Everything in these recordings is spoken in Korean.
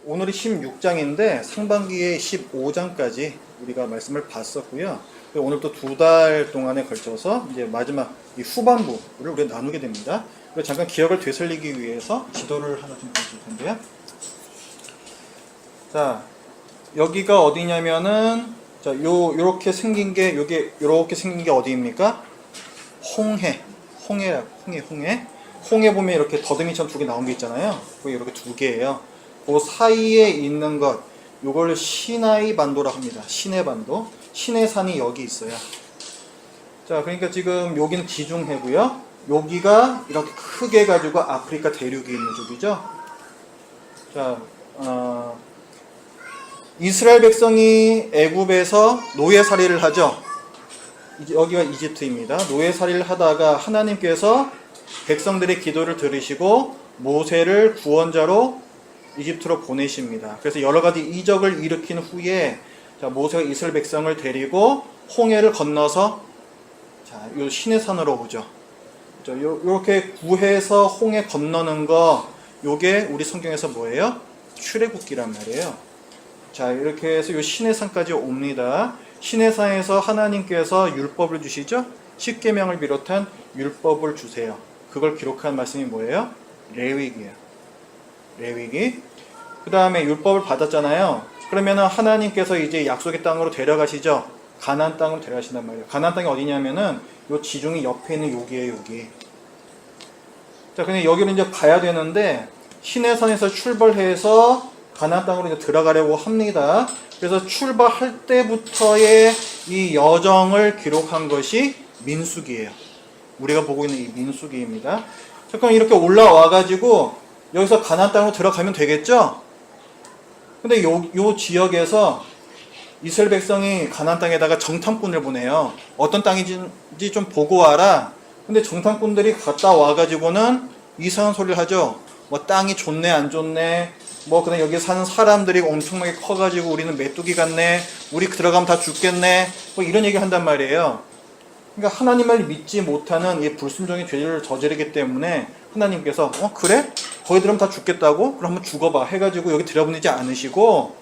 오늘이 16장인데 상반기에 15장까지 우리가 말씀을 봤었고요. 오늘 또 2달 동안에 걸쳐서 이제 마지막 이 후반부를 우리가 나누게 됩니다. 그리고 잠깐 기억을 되살리기 위해서 지도를 하나 좀 보실 텐데요. 자, 여기가 어디냐면은 자, 요렇게 생긴 게 요렇게 생긴 게 어디입니까? 홍해 보면 이렇게 더듬이처럼 2개 나온 게 있잖아요. 그게 이렇게 2개예요. 그 사이에 있는 것, 요걸 시나이 반도라고 합니다. 시내 반도. 시내산이 여기 있어요. 자, 그러니까 지금 여기는 지중해고요. 여기가 이렇게 크게 가지고 아프리카 대륙이 있는 쪽이죠. 자, 이스라엘 백성이 애굽에서 노예살이를 하죠. 여기가 이집트입니다. 노예살이를 하다가 하나님께서 백성들의 기도를 들으시고 모세를 구원자로 이집트로 보내십니다. 그래서 여러 가지 이적을 일으킨 후에 자, 모세가 이스라엘 백성을 데리고 홍해를 건너서 자, 요 시내산으로 오죠. 요렇게 구해서 홍해 건너는 거, 요게 우리 성경에서 뭐예요? 출애굽기란 말이에요. 자, 이렇게 해서 요 시내산까지 옵니다. 시내산에서 하나님께서 율법을 주시죠? 십계명을 비롯한 율법을 주세요. 그걸 기록한 말씀이 뭐예요? 레위기예요. 레위기. 그 다음에 율법을 받았잖아요. 그러면은 하나님께서 이제 약속의 땅으로 데려가시죠. 가나안 땅으로 데려가신단 말이에요. 가나안 땅이 어디냐면은 요 지중해 옆에 있는 여기예요, 여기. 자, 근데 여기를 이제 가야 되는데 시내산에서 출발해서 가나안 땅으로 이제 들어가려고 합니다. 그래서 출발할 때부터의 이 여정을 기록한 것이 민수기예요. 우리가 보고 있는 이 민수기입니다. 자, 그럼 이렇게 올라와 가지고 여기서 가나안 땅으로 들어가면 되겠죠? 근데 요 지역에서 이스라엘 백성이 가나안 땅에다가 정탐꾼을 보내요. 어떤 땅인지 좀 보고 와라. 근데 정탐꾼들이 갔다 와가지고는 이상한 소리를 하죠. 뭐 땅이 좋네 안 좋네. 뭐 그냥 여기 사는 사람들이 엄청나게 커가지고 우리는 메뚜기 같네. 우리 들어가면 다 죽겠네. 뭐 이런 얘기를 한단 말이에요. 그러니까 하나님을 믿지 못하는 이 불순종의 죄를 저지르기 때문에 하나님께서 그래? 거기 들어가면 다 죽겠다고? 그럼 한번 죽어봐 해가지고 여기 들여보내지 않으시고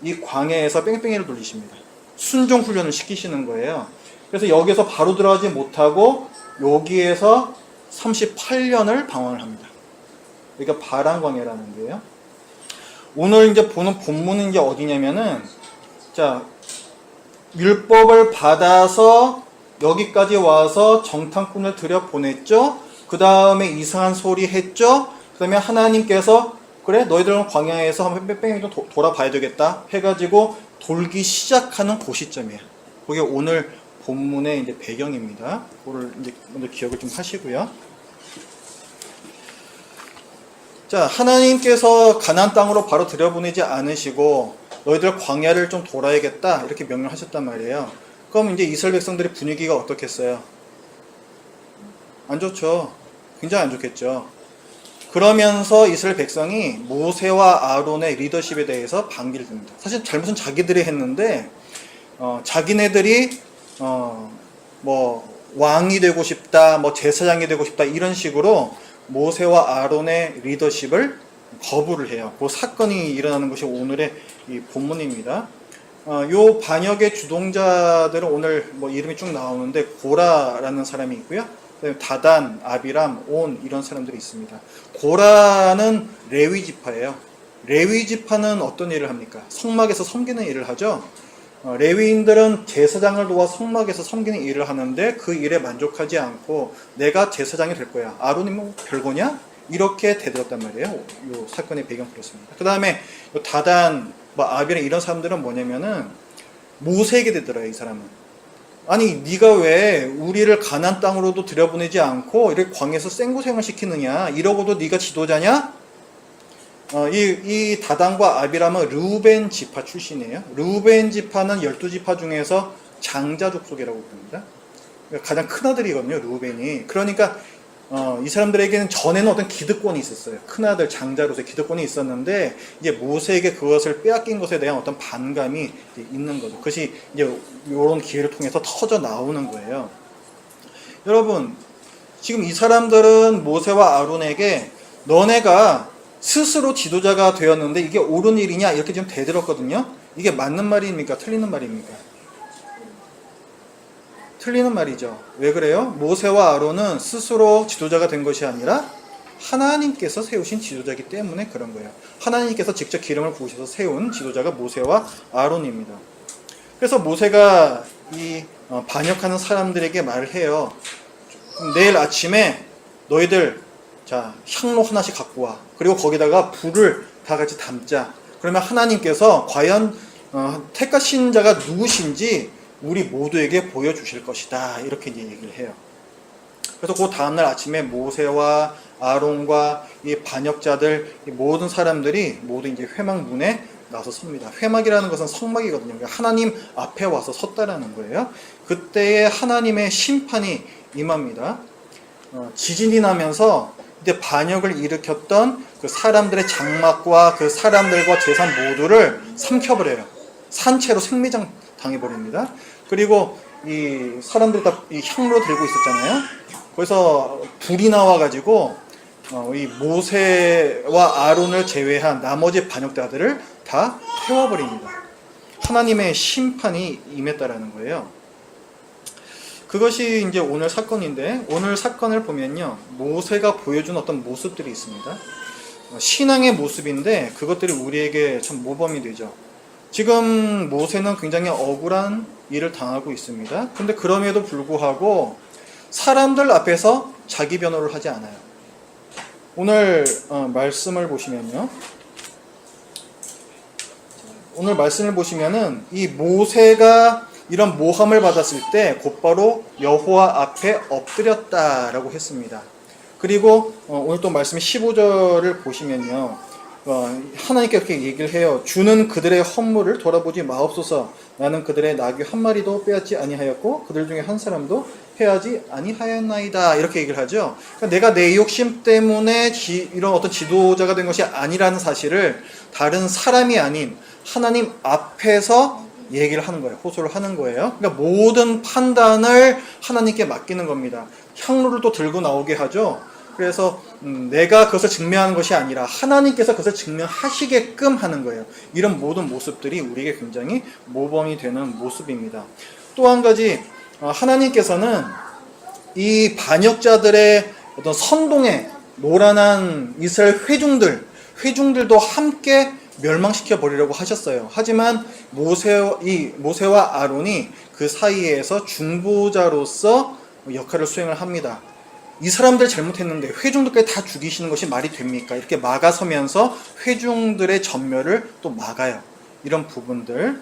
이 광야에서 뺑뺑이를 돌리십니다. 순종 훈련을 시키시는 거예요. 그래서 여기서 바로 들어가지 못하고 여기에서 38년을 방황을 합니다. 그러니까 바란 광야라는 거예요. 오늘 이제 보는 본문은 이제 어디냐면은 자, 율법을 받아서 여기까지 와서 정탐꾼을 들여보냈죠. 그 다음에 이상한 소리 했죠. 그 다음에 하나님께서 그래 너희들은 광야에서 한번 뺑뺑이 좀 돌아봐야 되겠다 해가지고 돌기 시작하는 그 시점이에요. 그게 오늘 본문의 이제 배경입니다. 그거를 이제 먼저 기억을 좀 하시고요. 자, 하나님께서 가나안 땅으로 바로 들여보내지 않으시고 너희들 광야를 좀 돌아야겠다 이렇게 명령하셨단 말이에요. 그럼 이제 이스라엘 백성들의 분위기가 어떻겠어요? 안 좋죠. 굉장히 안 좋겠죠. 그러면서 이스라엘 백성이 모세와 아론의 리더십에 대해서 반기를 듭니다. 사실 잘못은 자기들이 했는데 자기네들이 뭐 왕이 되고 싶다, 뭐 제사장이 되고 싶다 이런 식으로 모세와 아론의 리더십을 거부를 해요. 그 사건이 일어나는 것이 오늘의 이 본문입니다. 요 반역의 주동자들은 오늘 뭐 이름이 쭉 나오는데 고라라는 사람이 있고요. 다단, 아비람, 온 이런 사람들이 있습니다. 고라는 레위 지파예요. 레위 지파는 어떤 일을 합니까? 성막에서 섬기는 일을 하죠. 레위인들은 제사장을 도와 성막에서 섬기는 일을 하는데 그 일에 만족하지 않고 내가 제사장이 될 거야. 아론이 뭐 별거냐? 이렇게 대들었단 말이에요. 요 사건의 배경 그렇습니다. 그 다음에 다단, 뭐 아비람 이런 사람들은 뭐냐면은 모세에게 되더라요. 이 사람은. 아니 네가 왜 우리를 가나안 땅으로도 들여보내지 않고 이렇게 광야에서 생고생을 시키느냐? 이러고도 네가 지도자냐? 이 다단과 아비람은 르우벤 지파 출신이에요. 르우벤 지파는 12지파 중에서 장자 족속이라고 부릅니다. 그러니까 가장 큰 아들이거든요, 르우벤이. 그러니까 이 사람들에게는 전에는 어떤 기득권이 있었어요. 큰아들 장자로서의 기득권이 있었는데 이제 모세에게 그것을 빼앗긴 것에 대한 어떤 반감이 있는 거죠. 그것이 이제 이런 기회를 통해서 터져 나오는 거예요. 여러분, 지금 이 사람들은 모세와 아론에게 너네가 스스로 지도자가 되었는데 이게 옳은 일이냐 이렇게 좀 대들었거든요. 이게 맞는 말입니까? 틀리는 말입니까? 틀리는 말이죠. 왜 그래요? 모세와 아론은 스스로 지도자가 된 것이 아니라 하나님께서 세우신 지도자이기 때문에 그런 거예요. 하나님께서 직접 기름을 부으셔서 세운 지도자가 모세와 아론입니다. 그래서 모세가 이 반역하는 사람들에게 말을 해요. 내일 아침에 너희들 자 향로 하나씩 갖고 와. 그리고 거기다가 불을 다 같이 담자. 그러면 하나님께서 과연 택하신 자가 누구신지 우리 모두에게 보여주실 것이다. 이렇게 이제 얘기를 해요. 그래서 그 다음날 아침에 모세와 아론과 이 반역자들, 이 모든 사람들이 모두 이제 회막문에 나서 섭니다. 회막이라는 것은 성막이거든요. 그러니까 하나님 앞에 와서 섰다라는 거예요. 그때에 하나님의 심판이 임합니다. 지진이 나면서 이제 반역을 일으켰던 그 사람들의 장막과 그 사람들과 재산 모두를 삼켜버려요. 산채로 생매장 당해버립니다. 그리고 이 사람들이 다 이 향로 들고 있었잖아요. 거기서 불이 나와가지고 이 모세와 아론을 제외한 나머지 반역자들을 다 태워버립니다. 하나님의 심판이 임했다라는 거예요. 그것이 이제 오늘 사건인데, 오늘 사건을 보면요, 모세가 보여준 어떤 모습들이 있습니다. 신앙의 모습인데 그것들이 우리에게 참 모범이 되죠. 지금 모세는 굉장히 억울한 일을 당하고 있습니다. 근데 그럼에도 불구하고 사람들 앞에서 자기 변호를 하지 않아요. 오늘 말씀을 보시면요, 오늘 말씀을 보시면은 이 모세가 이런 모함을 받았을 때 곧바로 여호와 앞에 엎드렸다라고 했습니다. 그리고 오늘 또 말씀 15절을 보시면요, 하나님께 그렇게 얘기를 해요. 주는 그들의 헌물을 돌아보지 마옵소서. 나는 그들의 나귀 한 마리도 빼앗지 아니하였고 그들 중에 한 사람도 해하지 아니하였나이다. 이렇게 얘기를 하죠. 그러니까 내가 내 욕심 때문에 이런 어떤 지도자가 된 것이 아니라는 사실을 다른 사람이 아닌 하나님 앞에서 얘기를 하는 거예요. 호소를 하는 거예요. 그러니까 모든 판단을 하나님께 맡기는 겁니다. 향로를 또 들고 나오게 하죠. 그래서 내가 그것을 증명하는 것이 아니라 하나님께서 그것을 증명하시게끔 하는 거예요. 이런 모든 모습들이 우리에게 굉장히 모범이 되는 모습입니다. 또 한 가지, 하나님께서는 이 반역자들의 어떤 선동에 노란한 이스라엘 회중들도 함께 멸망시켜 버리려고 하셨어요. 하지만 모세와 아론이 그 사이에서 중보자로서 역할을 수행을 합니다. 이 사람들 잘못했는데 회중들까지 다 죽이시는 것이 말이 됩니까? 이렇게 막아서면서 회중들의 전멸을 또 막아요. 이런 부분들.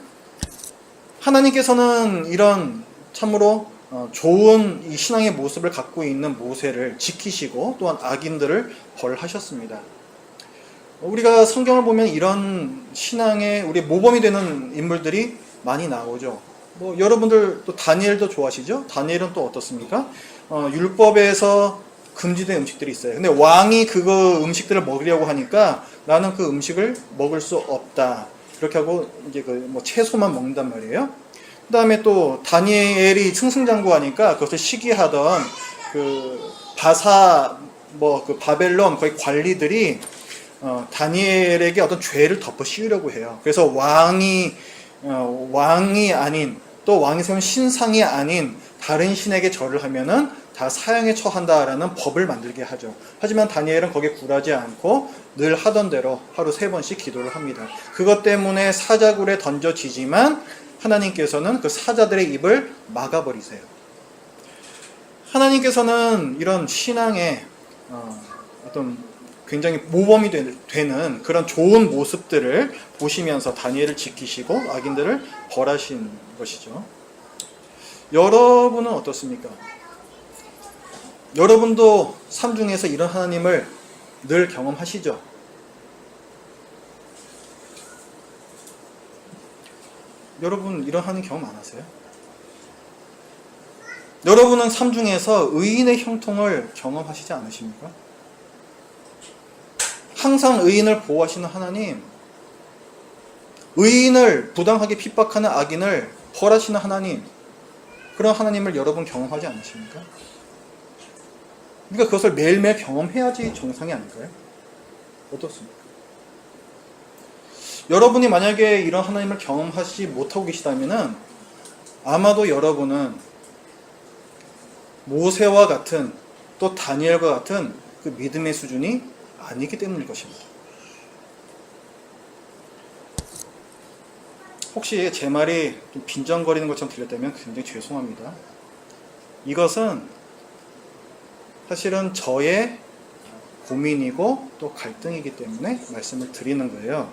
하나님께서는 이런 참으로 좋은 이 신앙의 모습을 갖고 있는 모세를 지키시고 또한 악인들을 벌하셨습니다. 우리가 성경을 보면 이런 신앙에 우리 모범이 되는 인물들이 많이 나오죠. 여러분들 또 다니엘도 좋아하시죠? 다니엘은 또 어떻습니까? 율법에서 금지된 음식들이 있어요. 근데 왕이 그거 음식들을 먹으려고 하니까 나는 그 음식을 먹을 수 없다. 그렇게 하고 이제 채소만 먹는단 말이에요. 그 다음에 또 다니엘이 승승장구하니까 그것을 시기하던 그 그 바벨론 거의 관리들이 다니엘에게 어떤 죄를 덮어 씌우려고 해요. 그래서 왕이 아닌 또 왕이 세운 신상이 아닌 다른 신에게 절을 하면은 다 사형에 처한다라는 법을 만들게 하죠. 하지만 다니엘은 거기에 굴하지 않고 늘 하던 대로 하루 3번씩 기도를 합니다. 그것 때문에 사자굴에 던져지지만 하나님께서는 그 사자들의 입을 막아버리세요. 하나님께서는 이런 신앙의 어떤 굉장히 모범이 되는 그런 좋은 모습들을 보시면서 다니엘을 지키시고 악인들을 벌하신 것이죠. 여러분은 어떻습니까? 여러분도 삶 중에서 이런 하나님을 늘 경험하시죠? 여러분 이런 하나님 경험 안 하세요? 여러분은 삶 중에서 의인의 형통을 경험하시지 않으십니까? 항상 의인을 보호하시는 하나님, 의인을 부당하게 핍박하는 악인을 벌하시는 하나님, 그런 하나님을 여러분 경험하지 않으십니까? 그러니까 그것을 매일매일 경험해야지 정상이 아닐까요? 어떻습니까? 여러분이 만약에 이런 하나님을 경험하지 못하고 계시다면은 아마도 여러분은 모세와 같은 또 다니엘과 같은 그 믿음의 수준이 아니기 때문일 것입니다. 혹시 제 말이 좀 빈정거리는 것처럼 들렸다면 굉장히 죄송합니다. 이것은 사실은 저의 고민이고 또 갈등이기 때문에 말씀을 드리는 거예요.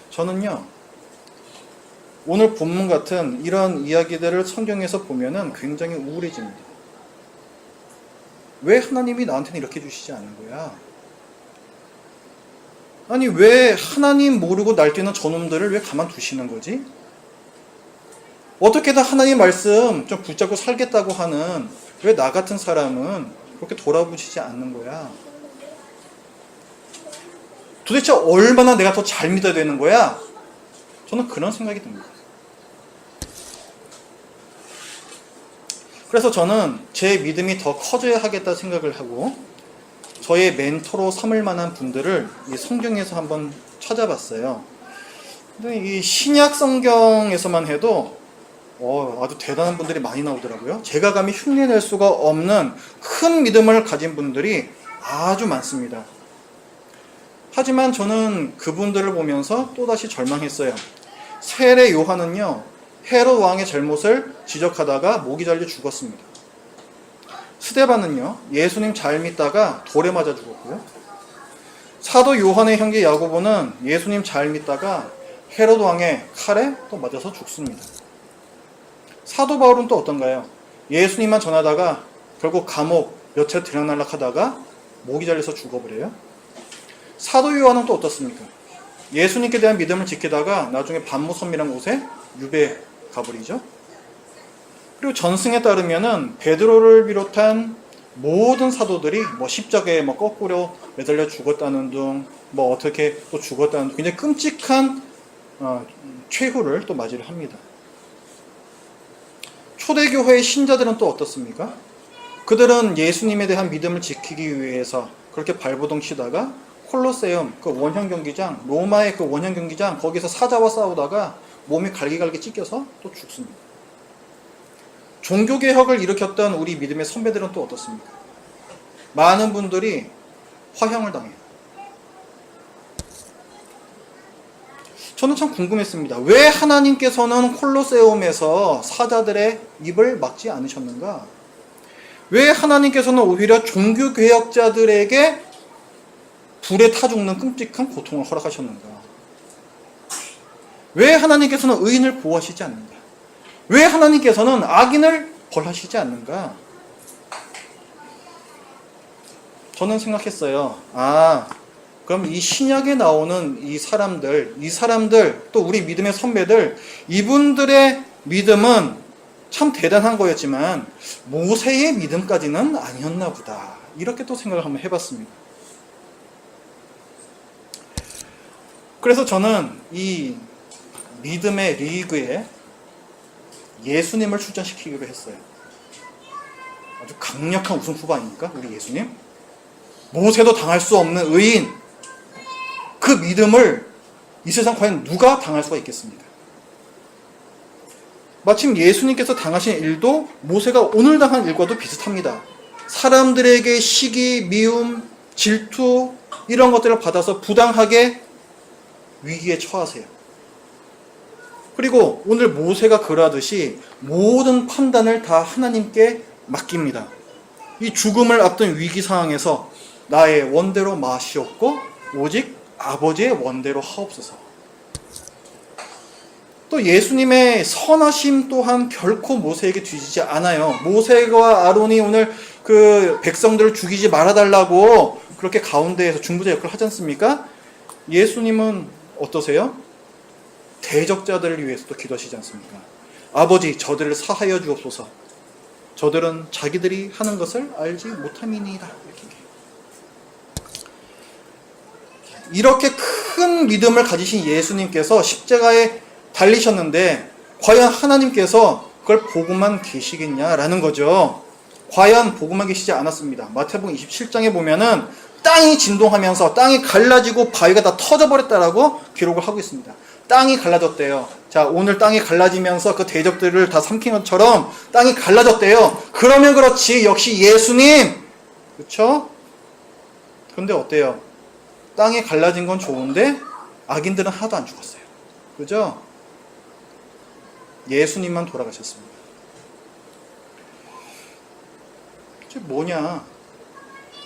저는요, 오늘 본문 같은 이런 이야기들을 성경에서 보면은 굉장히 우울해집니다. 왜 하나님이 나한테는 이렇게 주시지 않은 거야? 아니, 왜 하나님 모르고 날뛰는 저놈들을 왜 가만두시는 거지? 어떻게든 하나님 말씀 좀 붙잡고 살겠다고 하는 왜 나 같은 사람은 그렇게 돌아보시지 않는 거야? 도대체 얼마나 내가 더 잘 믿어야 되는 거야? 저는 그런 생각이 듭니다. 그래서 저는 제 믿음이 더 커져야 하겠다 생각을 하고 저의 멘토로 삼을 만한 분들을 이 성경에서 한번 찾아봤어요. 근데 이 신약 성경에서만 해도 아주 대단한 분들이 많이 나오더라고요. 제가 감히 흉내낼 수가 없는 큰 믿음을 가진 분들이 아주 많습니다. 하지만 저는 그분들을 보면서 또다시 절망했어요. 세례 요한은요, 헤롯 왕의 잘못을 지적하다가 목이 잘려 죽었습니다. 스데반은요, 예수님 잘 믿다가 돌에 맞아 죽었고요. 사도 요한의 형제 야고보는 예수님 잘 믿다가 헤롯 왕의 칼에 또 맞아서 죽습니다. 사도 바울은 또 어떤가요? 예수님만 전하다가 결국 감옥 몇차 들락날락하다가 목이 잘려서 죽어버려요. 사도 요한은 또 어떻습니까? 예수님께 대한 믿음을 지키다가 나중에 반모섬이라는 곳에 유배 가버리죠. 그리고 전승에 따르면은 베드로를 비롯한 모든 사도들이 십자가에 거꾸로 매달려 죽었다는 등 어떻게 또 죽었다는 등 굉장히 끔찍한 최후를 또 맞이를 합니다. 초대교회의 신자들은 또 어떻습니까? 그들은 예수님에 대한 믿음을 지키기 위해서 그렇게 발버둥 치다가 콜로세움, 그 원형 경기장, 로마의 그 원형 경기장, 거기서 사자와 싸우다가 몸이 갈기갈기 찢겨서 또 죽습니다. 종교개혁을 일으켰던 우리 믿음의 선배들은 또 어떻습니까? 많은 분들이 화형을 당해요. 저는 참 궁금했습니다. 왜 하나님께서는 콜로세움에서 사자들의 입을 막지 않으셨는가? 왜 하나님께서는 오히려 종교개혁자들에게 불에 타 죽는 끔찍한 고통을 허락하셨는가? 왜 하나님께서는 의인을 보호하시지 않는가? 왜 하나님께서는 악인을 벌하시지 않는가? 저는 생각했어요. 그럼 이 신약에 나오는 이 사람들 또 우리 믿음의 선배들, 이분들의 믿음은 참 대단한 거였지만 모세의 믿음까지는 아니었나 보다. 이렇게 또 생각을 한번 해봤습니다. 그래서 저는 이 믿음의 리그에 예수님을 출전시키기로 했어요. 아주 강력한 우승 후보 아닙니까? 우리 예수님. 모세도 당할 수 없는 의인. 그 믿음을 이 세상 과연 누가 당할 수가 있겠습니까? 마침 예수님께서 당하신 일도 모세가 오늘 당한 일과도 비슷합니다. 사람들에게 시기, 미움, 질투 이런 것들을 받아서 부당하게 위기에 처하세요. 그리고 오늘 모세가 그러하듯이 모든 판단을 다 하나님께 맡깁니다. 이 죽음을 앞둔 위기 상황에서 나의 원대로 마시옵고 오직 아버지의 원대로 하옵소서. 또 예수님의 선하심 또한 결코 모세에게 뒤지지 않아요. 모세와 아론이 오늘 그 백성들을 죽이지 말아달라고 그렇게 가운데에서 중보자 역할을 하지 않습니까? 예수님은 어떠세요? 대적자들을 위해서도 기도하시지 않습니까? 아버지, 저들을 사하여 주옵소서. 저들은 자기들이 하는 것을 알지 못함이니이다. 이렇게 큰 믿음을 가지신 예수님께서 십자가에 달리셨는데 과연 하나님께서 그걸 보고만 계시겠냐라는 거죠. 과연 보고만 계시지 않았습니다. 마태복음 27장에 보면은 땅이 진동하면서 땅이 갈라지고 바위가 다 터져버렸다라고 기록을 하고 있습니다. 땅이 갈라졌대요. 자, 오늘 땅이 갈라지면서 그 대적들을 다 삼킨 것처럼 땅이 갈라졌대요. 그러면 그렇지, 역시 예수님! 그쵸? 근데 어때요? 땅이 갈라진 건 좋은데 악인들은 하나도 안 죽었어요. 그죠? 예수님만 돌아가셨습니다. 이게 뭐냐?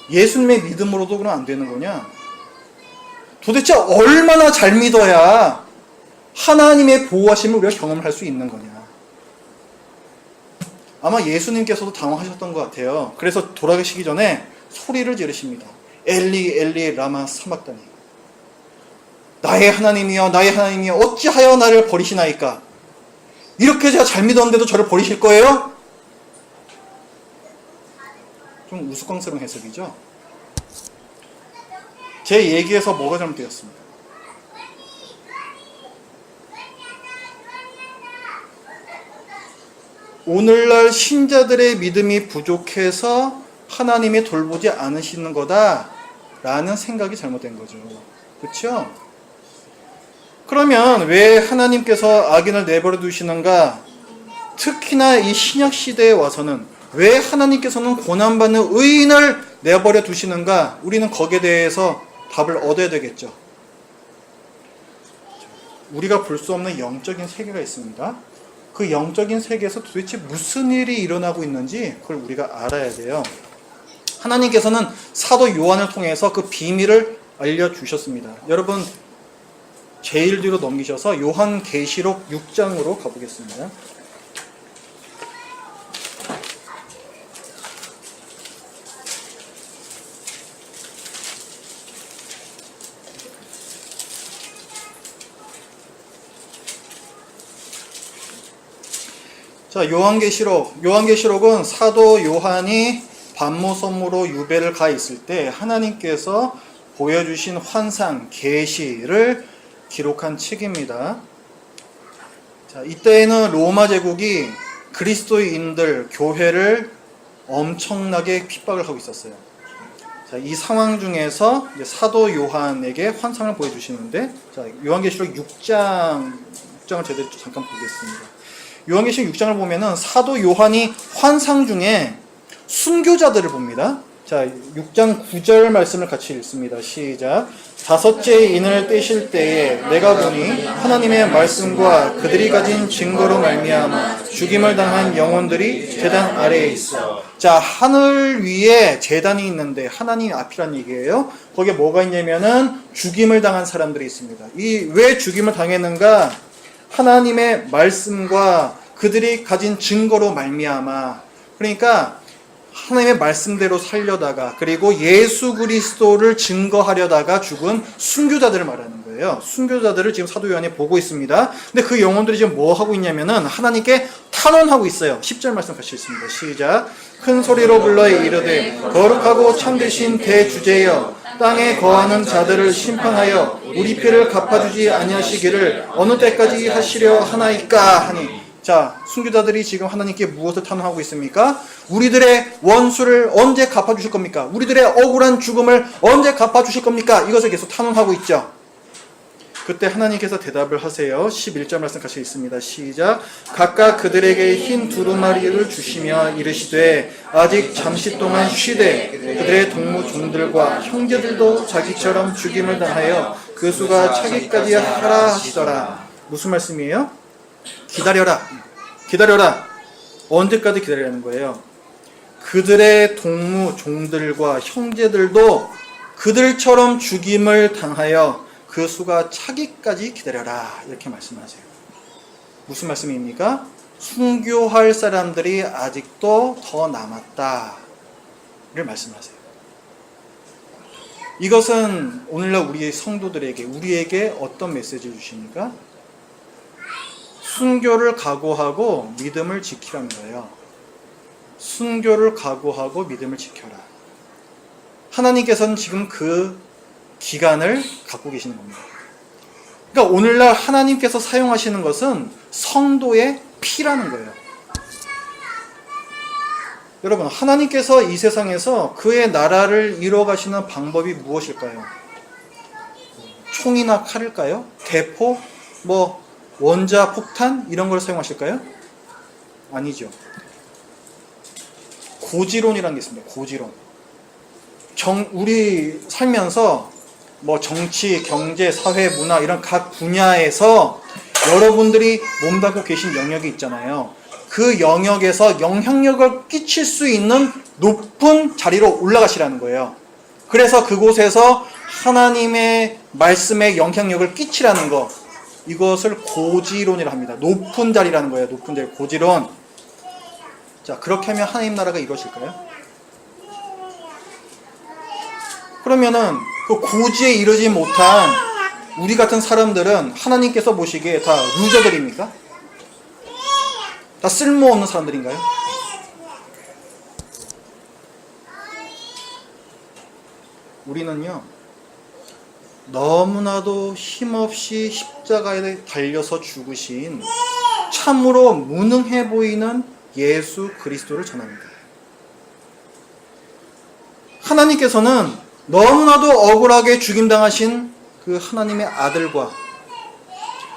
예수님의 믿음으로도 그럼 안 되는 거냐? 도대체 얼마나 잘 믿어야 하나님의 보호하심을 우리가 경험할 수 있는 거냐? 아마 예수님께서도 당황하셨던 것 같아요. 그래서 돌아가시기 전에 소리를 지르십니다. 엘리 엘리 라마 사막다니, 나의 하나님이여 나의 하나님이여 어찌하여 나를 버리시나이까? 이렇게 제가 잘 믿었는데도 저를 버리실 거예요? 좀 우스꽝스러운 해석이죠? 제 얘기에서 뭐가 잘못되었습니까? 오늘날 신자들의 믿음이 부족해서 하나님이 돌보지 않으시는 거다라는 생각이 잘못된 거죠. 그렇죠? 그러면 왜 하나님께서 악인을 내버려 두시는가? 특히나 이 신약 시대에 와서는 왜 하나님께서는 고난받는 의인을 내버려 두시는가? 우리는 거기에 대해서 답을 얻어야 되겠죠. 우리가 볼 수 없는 영적인 세계가 있습니다. 그 영적인 세계에서 도대체 무슨 일이 일어나고 있는지 그걸 우리가 알아야 돼요. 하나님께서는 사도 요한을 통해서 그 비밀을 알려주셨습니다. 여러분 제일 뒤로 넘기셔서 요한계시록 6장으로 가보겠습니다. 자, 요한계시록은 사도 요한이 반모섬으로 유배를 가 있을 때 하나님께서 보여주신 환상, 계시를 기록한 책입니다. 자, 이때에는 로마 제국이 그리스도인들, 교회를 엄청나게 핍박을 하고 있었어요. 자, 이 상황 중에서 이제 사도 요한에게 환상을 보여주시는데, 자, 요한계시록 6장을 제대로 잠깐 보겠습니다. 요한계시록 6장을 보면은 사도 요한이 환상 중에 순교자들을 봅니다. 자, 6장 9절 말씀을 같이 읽습니다. 시작. 다섯째 인을 떼실 때에 내가 보니 하나님의 말씀과 그들이 가진 증거로 말미암아 죽임을 당한 영혼들이 제단 아래에 있어. 자, 하늘 위에 제단이 있는데 하나님 앞이란 얘기예요. 거기에 뭐가 있냐면은 죽임을 당한 사람들이 있습니다. 이 왜 죽임을 당했는가? 하나님의 말씀과 그들이 가진 증거로 말미암아. 그러니까 하나님의 말씀대로 살려다가 그리고 예수 그리스도를 증거하려다가 죽은 순교자들을 말하는 거예요. 순교자들을 지금 사도 요한이 보고 있습니다. 근데 그 영혼들이 지금 뭐 하고 있냐면은 하나님께 탄원하고 있어요. 10절 말씀 같이 읽습니다. 시작. 큰 소리로 불러 이르되 거룩하고 참되신 대주제여 땅에 거하는 자들을 심판하여 우리 피를 갚아주지 아니하시기를 어느 때까지 하시려 하나이까 하니. 자, 순교자들이 지금 하나님께 무엇을 탄원하고 있습니까? 우리들의 원수를 언제 갚아주실 겁니까? 우리들의 억울한 죽음을 언제 갚아주실 겁니까? 이것을 계속 탄원하고 있죠. 그때 하나님께서 대답을 하세요. 11절 말씀 같이 읽습니다. 시작. 각각 그들에게 흰 두루마리를 주시며 이르시되 아직 잠시 동안 쉬되 그들의 동무 종들과 형제들도 자기처럼 죽임을 당하여 그 수가 차기까지 하라 하시더라. 무슨 말씀이에요? 기다려라. 기다려라. 언제까지 기다리라는 거예요? 그들의 동무 종들과 형제들도 그들처럼 죽임을 당하여 그 수가 차기까지 기다려라. 이렇게 말씀하세요. 무슨 말씀입니까? 순교할 사람들이 아직도 더 남았다를 말씀하세요. 이것은 오늘날 우리 성도들에게, 우리에게 어떤 메시지를 주십니까? 순교를 각오하고 믿음을 지키라는 거예요. 순교를 각오하고 믿음을 지켜라. 하나님께서는 지금 그 기간을 갖고 계시는 겁니다. 그러니까 오늘날 하나님께서 사용하시는 것은 성도의 피라는 거예요. 여러분, 하나님께서 이 세상에서 그의 나라를 이루어가시는 방법이 무엇일까요? 총이나 칼일까요? 대포? 원자 폭탄? 이런 걸 사용하실까요? 아니죠. 고지론이라는 게 있습니다. 고지론. 우리 살면서 정치, 경제, 사회, 문화 이런 각 분야에서 여러분들이 몸담고 계신 영역이 있잖아요. 그 영역에서 영향력을 끼칠 수 있는 높은 자리로 올라가시라는 거예요. 그래서 그곳에서 하나님의 말씀에 영향력을 끼치라는 거, 이것을 고지론이라 합니다. 높은 자리라는 거예요. 높은 자리, 고지론. 자, 그렇게 하면 하나님 나라가 이루어질까요? 그러면은 그 고지에 이르지 못한 우리 같은 사람들은 하나님께서 보시기에 다 루저들입니까? 다 쓸모없는 사람들인가요? 우리는요, 너무나도 힘없이 십자가에 달려서 죽으신 참으로 무능해 보이는 예수 그리스도를 전합니다. 하나님께서는 너무나도 억울하게 죽임당하신 그 하나님의 아들과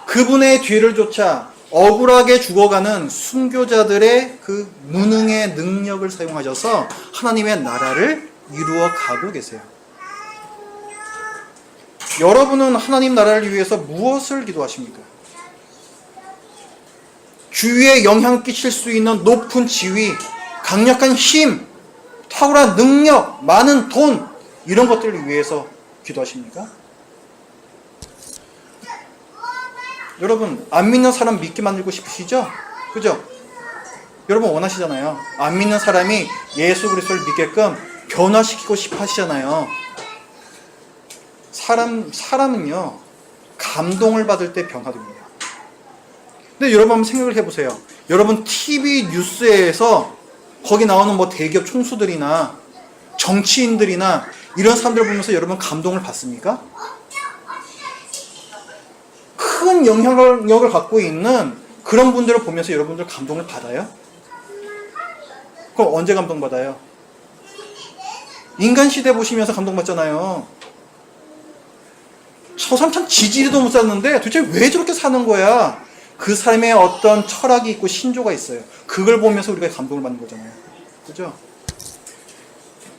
그분의 뒤를 쫓아 억울하게 죽어가는 순교자들의 그 무능의 능력을 사용하셔서 하나님의 나라를 이루어 가고 계세요. 여러분은 하나님 나라를 위해서 무엇을 기도하십니까? 주위에 영향 끼칠 수 있는 높은 지위, 강력한 힘, 탁월한 능력, 많은 돈, 이런 것들을 위해서 기도하십니까? 여러분, 안 믿는 사람 믿게 만들고 싶으시죠? 그죠? 여러분 원하시잖아요. 안 믿는 사람이 예수 그리스도를 믿게끔 변화시키고 싶어 하시잖아요. 사람은요, 감동을 받을 때 변화됩니다. 근데 여러분 한번 생각을 해보세요. 여러분 TV 뉴스에서 거기 나오는 대기업 총수들이나 정치인들이나 이런 사람들 보면서 여러분 감동을 받습니까? 큰 영향력을 갖고 있는 그런 분들을 보면서 여러분들 감동을 받아요? 그럼 언제 감동받아요? 인간시대 보시면서 감동받잖아요. 저 사람 참 지지리도 못 샀는데 도대체 왜 저렇게 사는 거야? 그 사람의 어떤 철학이 있고 신조가 있어요. 그걸 보면서 우리가 감동을 받는 거잖아요. 그죠?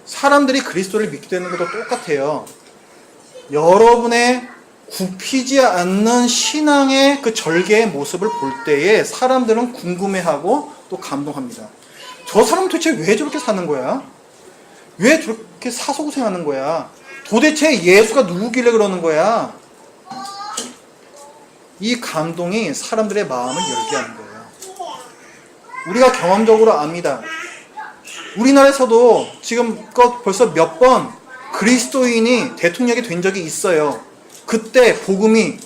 사람들이 그리스도를 믿게 되는 것도 똑같아요. 여러분의 굽히지 않는 신앙의 그 절개의 모습을 볼 때에 사람들은 궁금해하고 또 감동합니다. 저 사람은 도대체 왜 저렇게 사는 거야? 왜 저렇게 사소고생하는 거야? 도대체 예수가 누구길래 그러는 거야? 이 감동이 사람들의 마음을 열게 하는 거예요. 우리가 경험적으로 압니다. 우리나라에서도 지금껏 벌써 몇 번 그리스도인이 대통령이 된 적이 있어요. 그때 복음이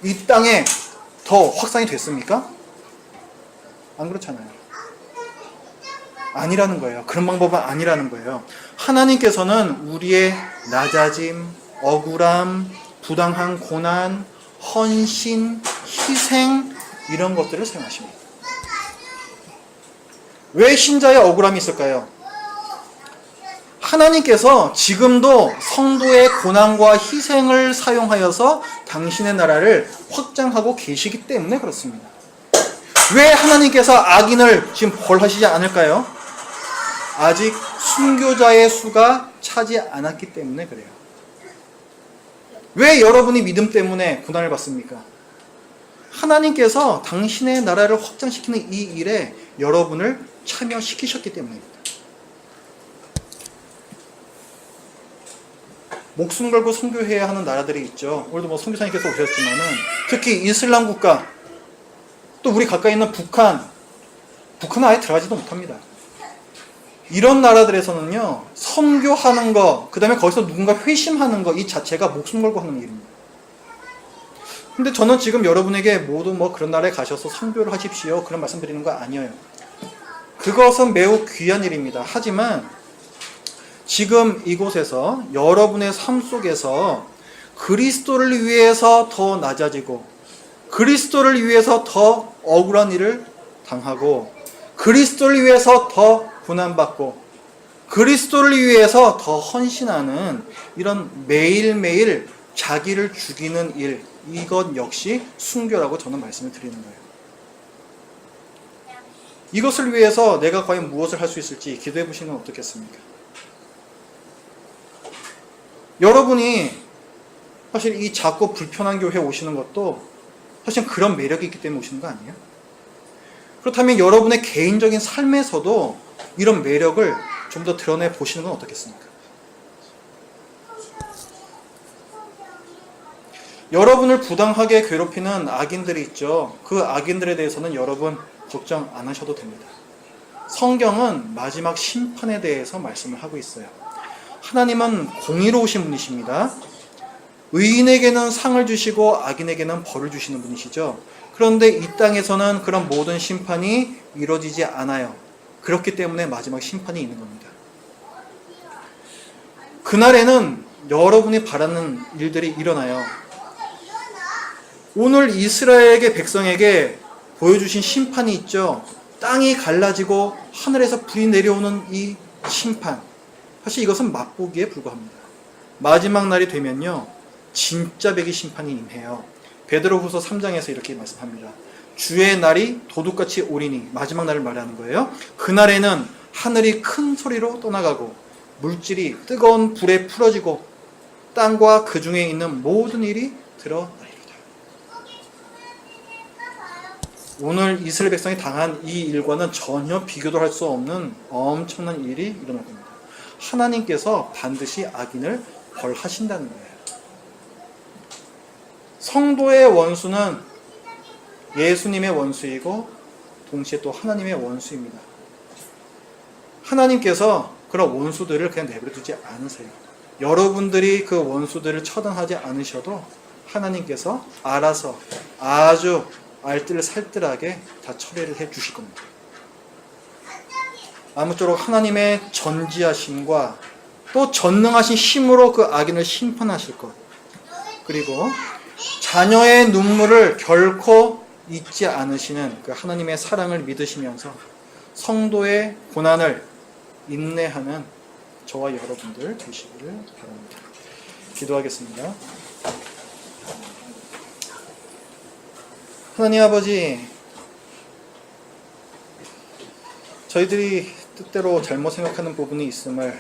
이 땅에 더 확산이 됐습니까? 안 그렇잖아요. 아니라는 거예요. 그런 방법은 아니라는 거예요. 하나님께서는 우리의 낮아짐, 억울함, 부당한 고난, 헌신, 희생, 이런 것들을 사용하십니다. 왜 신자의 억울함이 있을까요? 하나님께서 지금도 성도의 고난과 희생을 사용하여서 당신의 나라를 확장하고 계시기 때문에 그렇습니다. 왜 하나님께서 악인을 지금 벌하시지 않을까요? 아직 순교자의 수가 차지 않았기 때문에 그래요. 왜 여러분이 믿음 때문에 고난을 받습니까? 하나님께서 당신의 나라를 확장시키는 이 일에 여러분을 참여시키셨기 때문입니다. 목숨 걸고 선교해야 하는 나라들이 있죠. 오늘도 선교사님께서 오셨지만은 특히 이슬람 국가, 또 우리 가까이 있는 북한은 아예 들어가지도 못합니다. 이런 나라들에서는요, 선교하는 거, 그 다음에 거기서 누군가 회심하는 거, 이 자체가 목숨 걸고 하는 일입니다. 근데 저는 지금 여러분에게 모두 그런 나라에 가셔서 선교를 하십시오, 그런 말씀 드리는 거 아니에요. 그것은 매우 귀한 일입니다. 하지만 지금 이곳에서 여러분의 삶 속에서 그리스도를 위해서 더 낮아지고 그리스도를 위해서 더 억울한 일을 당하고 그리스도를 위해서 더 고난받고 그리스도를 위해서 더 헌신하는 이런 매일매일 자기를 죽이는 일, 이것 역시 순교라고 저는 말씀을 드리는 거예요. 이것을 위해서 내가 과연 무엇을 할 수 있을지 기도해 보시는 건 어떻겠습니까? 여러분이 사실 이 작고 불편한 교회에 오시는 것도 사실 그런 매력이 있기 때문에 오시는 거 아니에요? 그렇다면 여러분의 개인적인 삶에서도 이런 매력을 좀 더 드러내 보시는 건 어떻겠습니까? 여러분을 부당하게 괴롭히는 악인들이 있죠. 그 악인들에 대해서는 여러분 걱정 안 하셔도 됩니다. 성경은 마지막 심판에 대해서 말씀을 하고 있어요. 하나님은 공의로우신 분이십니다. 의인에게는 상을 주시고 악인에게는 벌을 주시는 분이시죠. 그런데 이 땅에서는 그런 모든 심판이 이루어지지 않아요. 그렇기 때문에 마지막 심판이 있는 겁니다. 그날에는 여러분이 바라는 일들이 일어나요. 오늘 이스라엘의 백성에게 보여주신 심판이 있죠. 땅이 갈라지고 하늘에서 불이 내려오는 이 심판. 사실 이것은 맛보기에 불과합니다. 마지막 날이 되면요, 진짜 백의 심판이 임해요. 베드로후서 3장에서 이렇게 말씀합니다. 주의 날이 도둑같이 오리니, 마지막 날을 말하는 거예요. 그날에는 하늘이 큰 소리로 떠나가고 물질이 뜨거운 불에 풀어지고 땅과 그 중에 있는 모든 일이 드러나리로다. 오늘 이스라엘 백성이 당한 이 일과는 전혀 비교도 할 수 없는 엄청난 일이 일어날 겁니다. 하나님께서 반드시 악인을 벌하신다는 거예요. 성도의 원수는 예수님의 원수이고 동시에 또 하나님의 원수입니다. 하나님께서 그런 원수들을 그냥 내버려 두지 않으세요. 여러분들이 그 원수들을 처단하지 않으셔도 하나님께서 알아서 아주 알뜰살뜰하게 다 처리를 해 주실 겁니다. 아무쪼록 하나님의 전지하심과 또 전능하신 힘으로 그 악인을 심판하실 것, 그리고 자녀의 눈물을 결코 잊지 않으시는 그 하나님의 사랑을 믿으시면서 성도의 고난을 인내하는 저와 여러분들 되시기를 바랍니다. 기도하겠습니다. 하나님 아버지, 저희들이 뜻대로 잘못 생각하는 부분이 있음을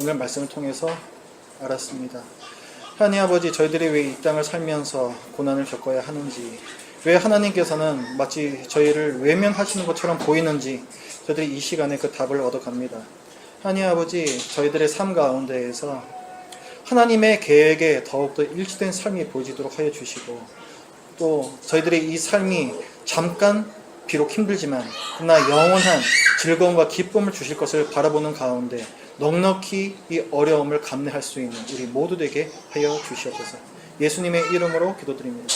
오늘 말씀을 통해서 알았습니다. 하나님 아버지, 저희들이 왜 이 땅을 살면서 고난을 겪어야 하는지, 왜 하나님께서는 마치 저희를 외면하시는 것처럼 보이는지 저희들이 이 시간에 그 답을 얻어갑니다. 하나님 아버지, 저희들의 삶 가운데에서 하나님의 계획에 더욱더 일치된 삶이 보여지도록 하여 주시고, 또 저희들의 이 삶이 잠깐 비록 힘들지만 그러나 영원한 즐거움과 기쁨을 주실 것을 바라보는 가운데 넉넉히 이 어려움을 감내할 수 있는 우리 모두 되게 하여 주시옵소서. 예수님의 이름으로 기도드립니다.